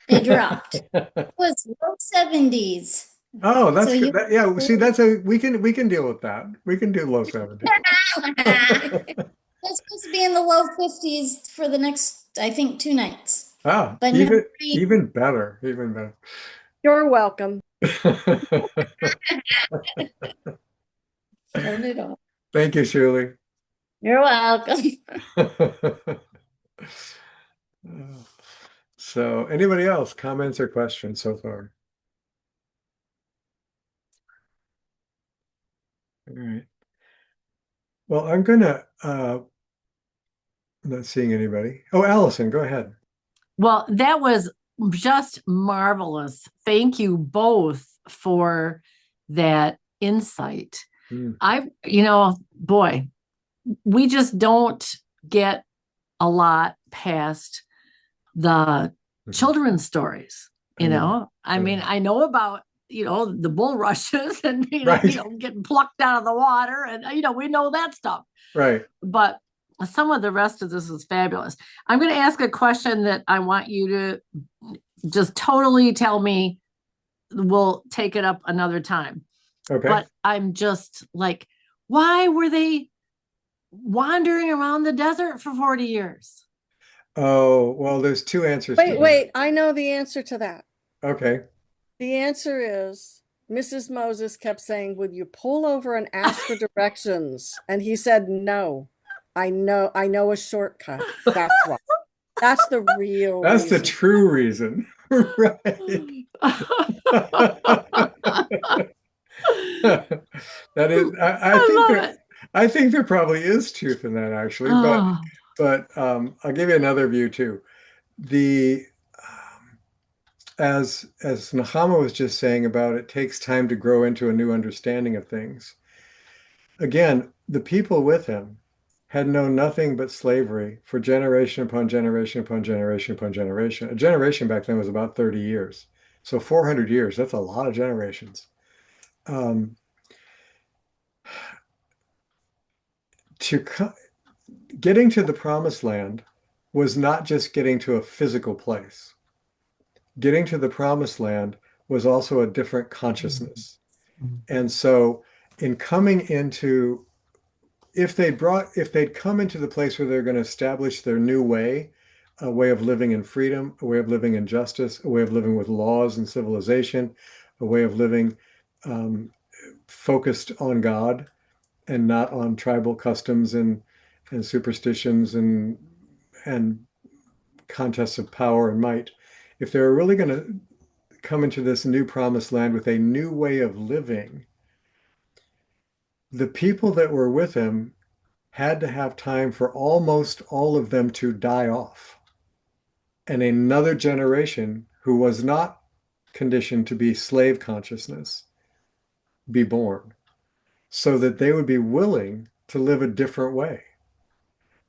they dropped. It was low 70s. Oh, So that's good. you Yeah, see, we can deal with that. We can do low 70. It's supposed to be in the low 50s for the next, I think, 2 nights. Ah, But no even rain. even better, even better. You're welcome. Turn it off. Thank you, Shirley. You're welcome. So, anybody else, comments or questions so far? All right. Well, I'm not seeing anybody. Oh, Allison, go ahead. Well, that was just marvelous. Thank you both for that insight. Hmm. Boy, we just don't get a lot past the Mhm. children's stories. I know. I mean, I know about, the bulrushes and, Right. getting plucked out of the water and, we know that stuff. Right. But some of the rest of this is fabulous. I'm going to ask a question that I want you to just totally tell me. We'll take it up another time. Okay. But I'm just like, why were they wandering around the desert for 40 years? Oh, well, there's two answers to that. Wait, I know the answer to that. Okay. The answer is Mrs. Moses kept saying, "Would you pull over and ask for directions?" And he said, "No, I know a shortcut." That's why. That's the real That's the reason. true reason. Right. That is, I think there probably is truth in that actually, Oh, but I'll give you another view too. The as Nahama was just saying about it takes time to grow into a new understanding of things. Again, the people with him had known nothing but slavery for generation upon generation upon generation upon generation. A generation back then was about 30 years. So 400 years, that's a lot of generations. Um, to getting to the promised land was not just getting to a physical place. Getting to the promised land was also a different consciousness. And so in coming into if they'd come into the place where they're going to establish their new way, a way of living in freedom, a way of living in justice, a way of living with laws and civilization, a way of living focused on God and not on tribal customs and superstitions and contests of power and might, if they were really going to come into this new promised land with a new way of living, the people that were with him had to have time for almost all of them to die off, and another generation who was not conditioned to be slave consciousness be born, so that they would be willing to live a different way.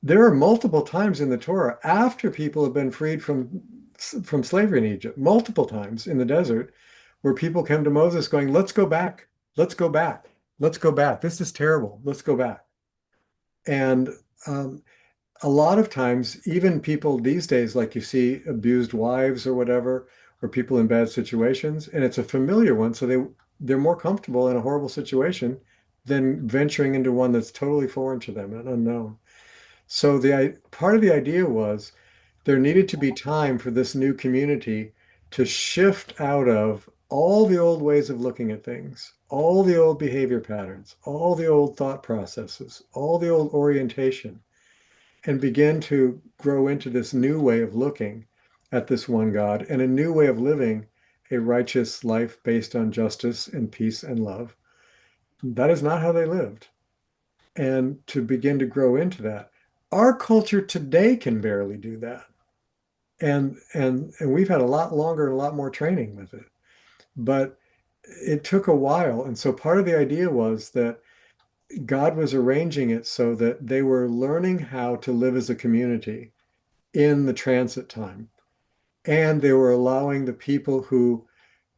There are multiple times in the Torah after people have been freed from slavery in Egypt, multiple times in the desert, where people came to Moses going, let's go back, let's go back, let's go back. This is terrible. Let's go back. And a lot of times, even people these days, like you see abused wives or whatever, or people in bad situations, and it's a familiar one, so they're more comfortable in a horrible situation than venturing into one that's totally foreign to them and unknown. So the part of the idea was there needed to be time for this new community to shift out of all the old ways of looking at things, all the old behavior patterns, all the old thought processes, all the old orientation, and begin to grow into this new way of looking at this one God and a new way of living a righteous life based on justice and peace and love. That is not how they lived. And to begin to grow into that. Our culture today can barely do that. And we've had a lot longer and a lot more training with it. But it took a while. And so part of the idea was that God was arranging it so that they were learning how to live as a community in the transit time. And they were allowing the people who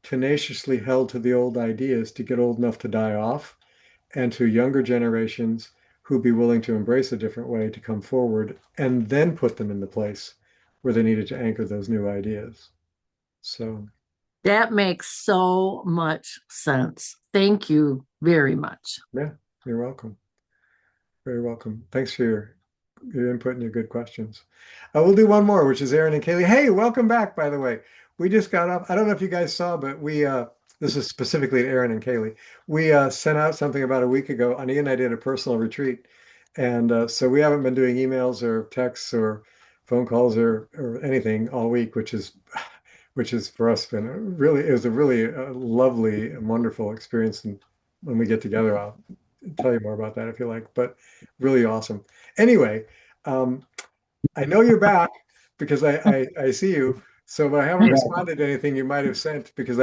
tenaciously held to the old ideas to get old enough to die off, and to younger generations who'd be willing to embrace a different way to come forward and then put them in the place where they needed to anchor those new ideas. So That makes so much sense. Thank you very much. yeah, you're welcome. Very welcome. Thanks for your input and your good questions. We'll do one more, which is Aaron and Kaylee. Hey, welcome back, by the way. We just got up. I don't know if you guys saw, but this is specifically to Aaron and Kaylee. We sent out something about a week ago. Ani and I did a personal retreat. And so we haven't been doing emails or texts or phone calls or anything all week, which is for us been it was a really lovely and wonderful experience. And when we get together, I'll tell you more about that if you like, but really awesome. Anyway, I know you're back because I see you. So but I haven't responded to anything you might have sent, because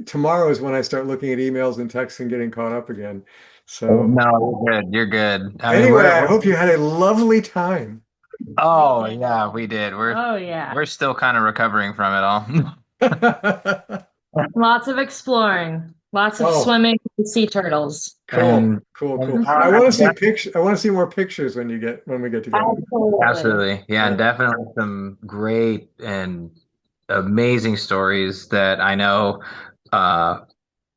tomorrow is when I start looking at emails and texts and getting caught up again. So No, you're good. You're good. I mean, anyway, I hope you had a lovely time. oh yeah, we did. Oh, yeah. We're still kind of recovering from it all. Lots of exploring, lots of Oh. swimming with sea turtles. And- Cool. I want to see pictures. I want to see more pictures when we get together. Absolutely. Yeah, and definitely some great and amazing stories that I know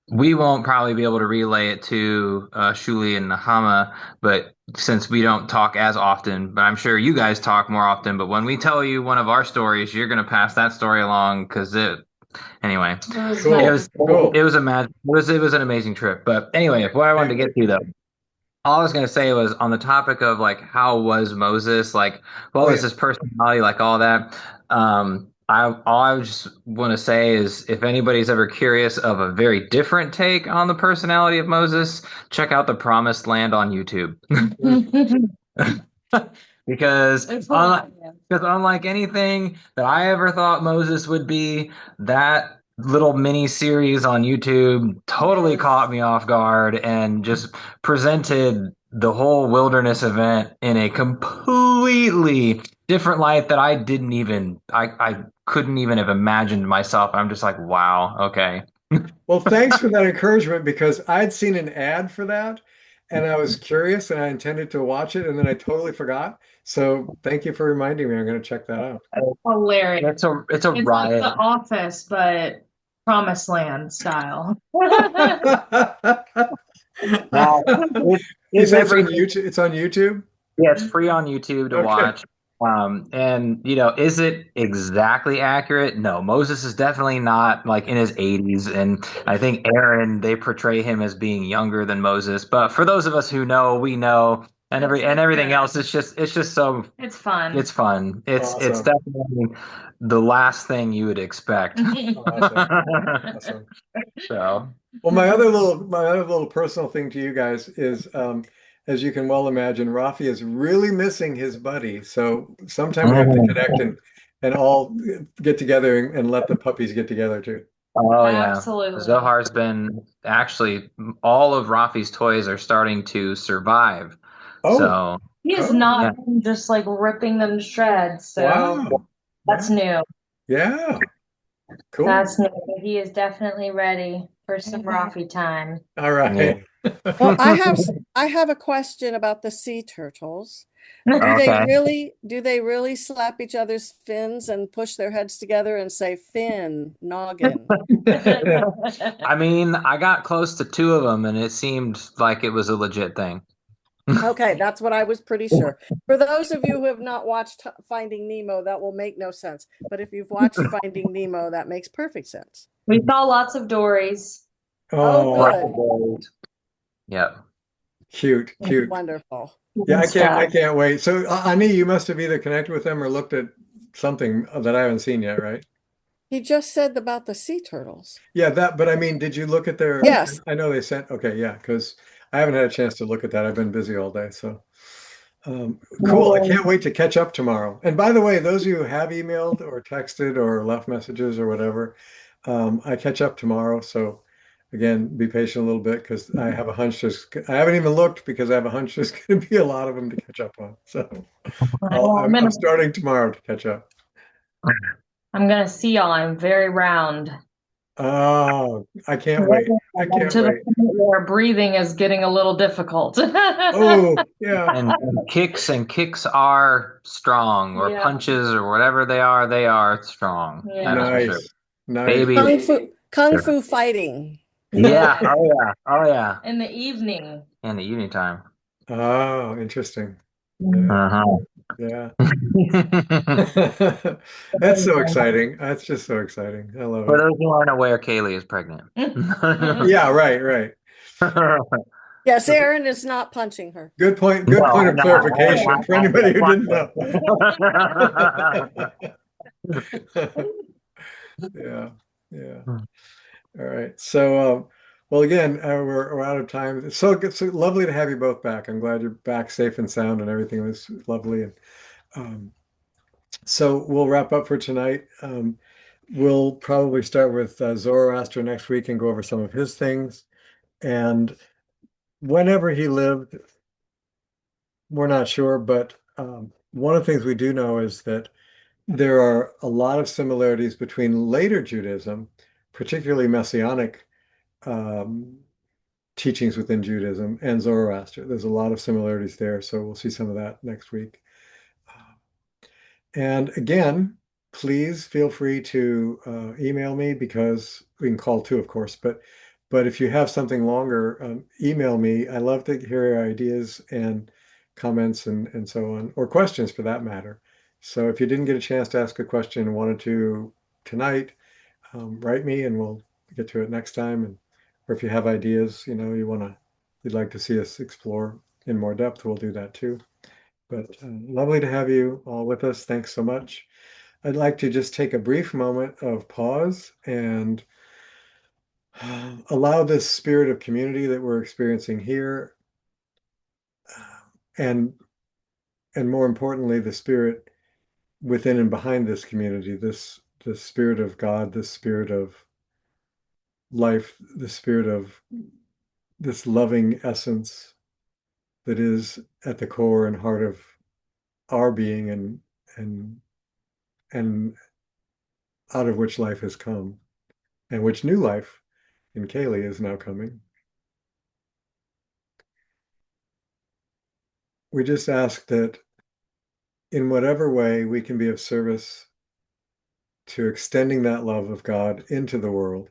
we won't probably be able to relay it to Shuli and Nahama, but since we don't talk as often, but I'm sure you guys talk more often, but when we tell you one of our stories, you're going to pass that story along because anyway, Cool. it was Cool. it was an amazing trip. But anyway, what I wanted to get to though, all I was going to say was on the topic of like how was Moses, like what was his personality, like all that. All I just want to say is if anybody's ever curious of a very different take on the personality of Moses, check out The Promised Land on YouTube. Because unlike anything that I ever thought Moses would be, that little mini series on YouTube totally caught me off guard and just presented the whole wilderness event in a completely different light that I couldn't even have imagined myself. I'm just like, wow, okay. Well, thanks for that encouragement, because I'd seen an ad for that and I was curious and I intended to watch it and then I totally forgot. So thank you for reminding me. I'm going to check that out. Hilarious. It's a It's like riot. The Office, but Promised Land style. Is that on YouTube? It's on YouTube? Yeah, it's free on YouTube to Okay. watch. And is it exactly accurate? No, Moses is definitely not like in his 80s, and I think Aaron, they portray him as being younger than Moses. But for those of us who know, we know, and everything else. It's just so It's fun. it's fun. It's Awesome. definitely the last thing you would expect. Awesome. Awesome. So Well, my other little personal thing to you guys is, as you can well imagine, Rafi is really missing his buddy. So sometime we have to connect and all get together and let the puppies get together too. Oh yeah. Absolutely. Zohar's been actually all of Rafi's toys are starting to survive. Oh, So He is Oh, not just like ripping them to shreds. So wow. that's new. Yeah. Cool. That's new. He is definitely ready for some Rafi time. All right. Well, I have a question about the sea turtles. Do okay. do they really slap each other's fins and push their heads together and say fin, noggin? I mean, I got close to two of them and it seemed like it was a legit thing. Okay, that's what I was pretty sure. For those of you who have not watched Finding Nemo, that will make no sense. But if you've watched Finding Nemo, that makes perfect sense. We saw lots of Dories. Oh, Oh, good. Yep. cute. Wonderful. Yeah, I Stuff. can't wait. So, Ani, you must have either connected with them or looked at something that I haven't seen yet, right? He just said about the sea turtles. Yeah, but I mean, did you look at their? Yes. I know they sent. Okay, yeah, because I haven't had a chance to look at that. I've been busy all day, so cool. I can't wait to catch up tomorrow. And by the way, those of you who have emailed or texted or left messages or whatever, I catch up tomorrow. So again, be patient a little bit because I have a hunch I haven't even looked because I have a hunch there's going to be a lot of them to catch up on. So I'm starting tomorrow to catch up. I'm gonna see y'all. I'm very round. Oh, I can't wait. I can't To the wait. point where breathing is getting a little difficult. Oh, yeah. And kicks are strong, or Yeah. punches or whatever they are strong. Yeah. That is for sure. Nice. Baby. Kung fu fighting. Yeah. Oh yeah. Oh yeah. In the evening. In the evening time. Oh, interesting. Yeah. Uh-huh. Yeah. That's so exciting. That's just so exciting. I love For it. those who aren't aware, Kaylee is pregnant. Yeah, right. Yes, Aaron is not punching her. Good point. Good point of clarification for anybody who didn't know. Yeah. All right. So, well, again, we're out of time. It's so lovely to have you both back. I'm glad you're back safe and sound and everything was lovely. And so we'll wrap up for tonight. We'll probably start with Zoroaster next week and go over some of his things. And whenever he lived, we're not sure, but one of the things we do know is that there are a lot of similarities between later Judaism, particularly Messianic teachings within Judaism, and Zoroaster. There's a lot of similarities there, so we'll see some of that next week. And again, please feel free to email me because we can call too, of course, but if you have something longer, email me. I love to hear your ideas and comments and so on, or questions for that matter. So if you didn't get a chance to ask a question and wanted to tonight, write me and we'll get to it next time. And or if you have ideas, you'd like to see us explore in more depth, we'll do that too. But lovely to have you all with us. Thanks so much. I'd like to just take a brief moment of pause and allow this spirit of community that we're experiencing here, and more importantly, the spirit within and behind this community, this spirit of God, this spirit of life, the spirit of this loving essence that is at the core and heart of our being and out of which life has come, and which new life in Kaylee is now coming. We just ask that in whatever way we can be of service to extending that love of God into the world,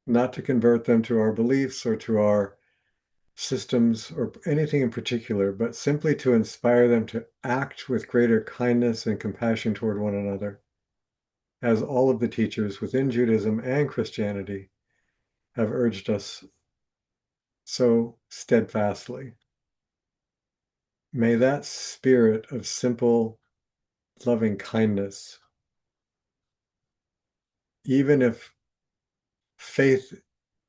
not to convert them to our beliefs or to our systems or anything in particular, but simply to inspire them to act with greater kindness and compassion toward one another, as all of the teachers within Judaism and Christianity have urged us so steadfastly. may that spirit of simple, loving kindness, even if faith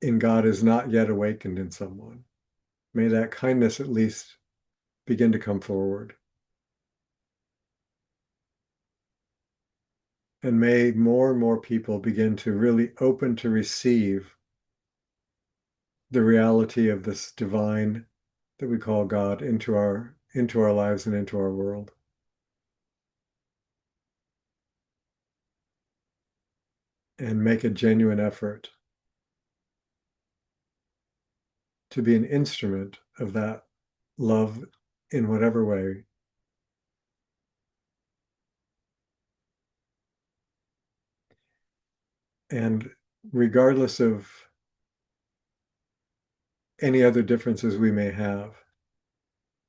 in God is not yet awakened in someone, may that kindness at least begin to come forward. And may more and more people begin to really open to receive the reality of this divine that we call God into our lives and into our world. And make a genuine effort to be an instrument of that love in whatever way. And regardless of any other differences we may have,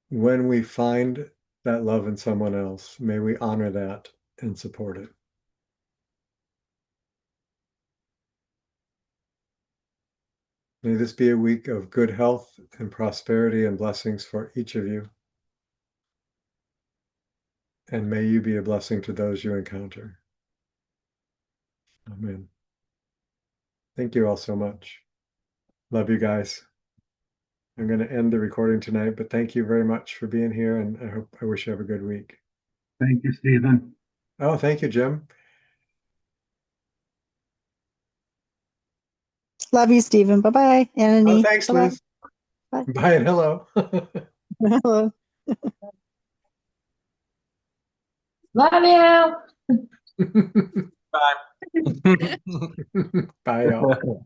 when we find that love in someone else, may we honor that and support it. May this be a week of good health and prosperity and blessings for each of you. And may you be a blessing to those you encounter. Amen. Thank you all so much. Love you guys. I'm going to end the recording tonight, but thank you very much for being here, and I wish you have a good week. Thank you, Stephen. Oh, thank you, Jim. Love you, Stephen. Bye-bye, Annie. Oh, thanks, Bye-bye. Liz. Bye. Bye and hello. Hello. Love you. Bye. Bye, y'all.